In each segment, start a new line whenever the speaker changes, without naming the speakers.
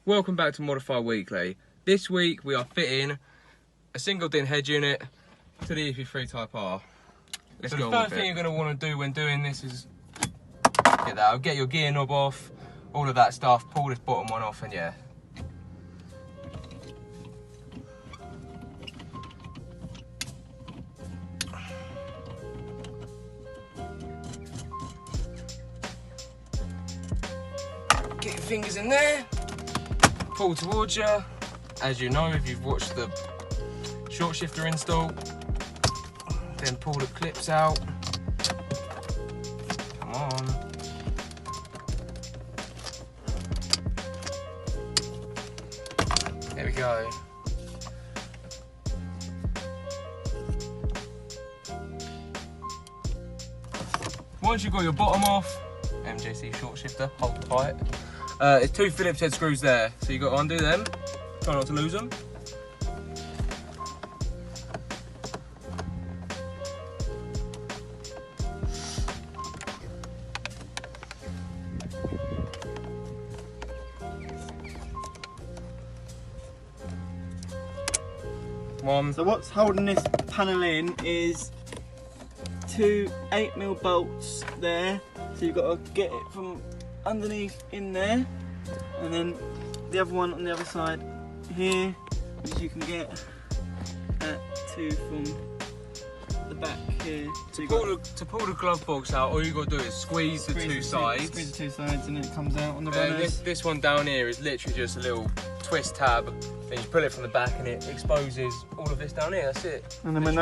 Welcome back to Modify Weekly. This week we are fitting a single DIN head unit to the EP3 Type R. So the first thing you're going to want to do when doing this is get your gear knob off, all of that stuff, pull this bottom one off, and yeah. Get your fingers in there, pull towards you. As you know, if you've watched the short shifter install, then pull the clips out. Come on. There we go. Once you've got your bottom off, MJC short shifter, hold tight. There's two Phillips head screws there, so you've got to undo them. Try not to lose them.
So what's holding this panel in is two 8mm bolts there. So you've got to get it from underneath in there, and then the other one on the other side here, which you can get two from the back here. So
to pull the glove box out, all you've got to do is squeeze the two sides.
Squeeze the two sides and then it comes out on the runners.
This one down here is literally just a little twist tab. Then you pull it from the back and it exposes all of this down here, that's it.
And then when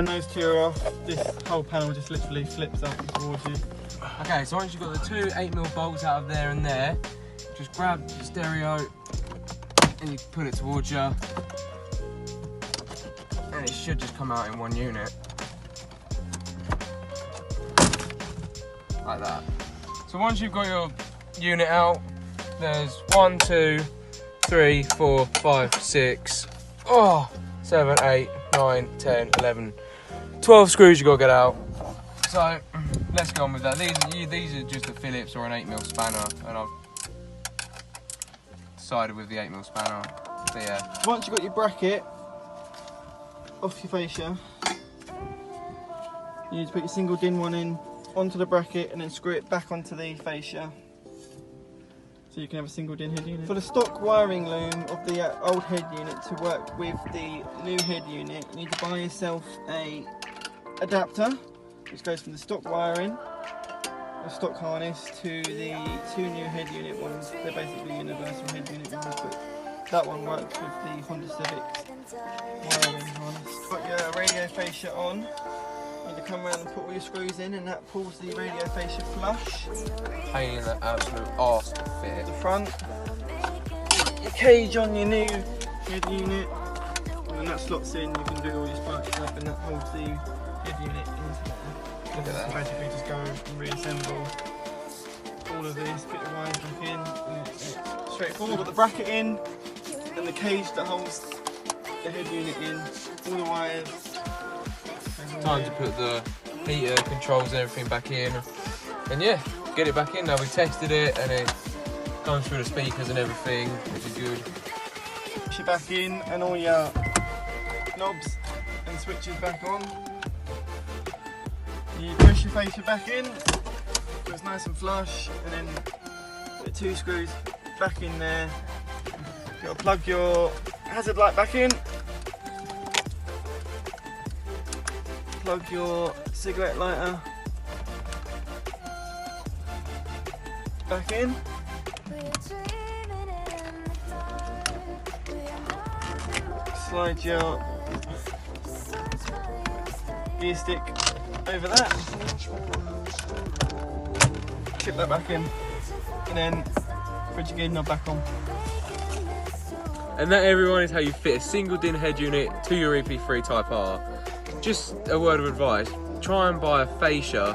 those two are off, this whole panel just literally flips up towards you.
Okay, so once you've got the two 8mm bolts out of there and there, just grab the stereo and you put it towards you. And it should just come out in one unit. Like that. So once you've got your unit out, there's 1, 2, 3, 4, 5, 6, 7, 8, 9, 10, 11, 12 screws you got to get out. So let's go on with that. These are just a Phillips or an 8mm spanner, and I've decided with the 8mm spanner. So yeah.
Once you've got your bracket off your fascia, you need to put your single DIN one in onto the bracket and then screw it back onto the fascia. So you can have a single DIN head unit. For the stock wiring loom of the old head unit to work with the new head unit, you need to buy yourself a adapter, which goes from the stock wiring, the stock harness, to the two new head unit ones. They're basically universal head unit ones, but that one works with the Honda Civic's wiring harness. Got your radio fascia on. You need to come around and put all your screws in, and that pulls the radio fascia flush.
Pain in the absolute arse to fit.
The front. Your cage on your new head unit. And when that slots in, you can do all your sparks up, and that holds the head unit into there.
Look at that.
Basically just go and reassemble all of this, get the wires back in, and it's straightforward. Got the bracket in, and the cage that holds the head unit in, all the wires.
Time to put the heater, controls and everything back in. And yeah, get it back in. Now we tested it and it comes through the speakers and everything, which is good.
Push it back in and all your knobs and switches back on. You push your fascia back in, so it's nice and flush, and then put the two screws back in there. You've got to plug your hazard light back in. Plug your cigarette lighter back in. Slide your gear stick over that. Clip that back in, and then put your gear knob back on.
And that, everyone, is how you fit a single DIN head unit to your EP3 Type R. Just a word of advice, try and buy a fascia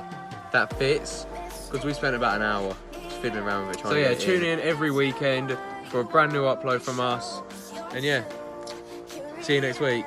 that fits, because we spent about an hour just fiddling around with it. So yeah, tune in every weekend for a brand new upload from us, and yeah, see you next week.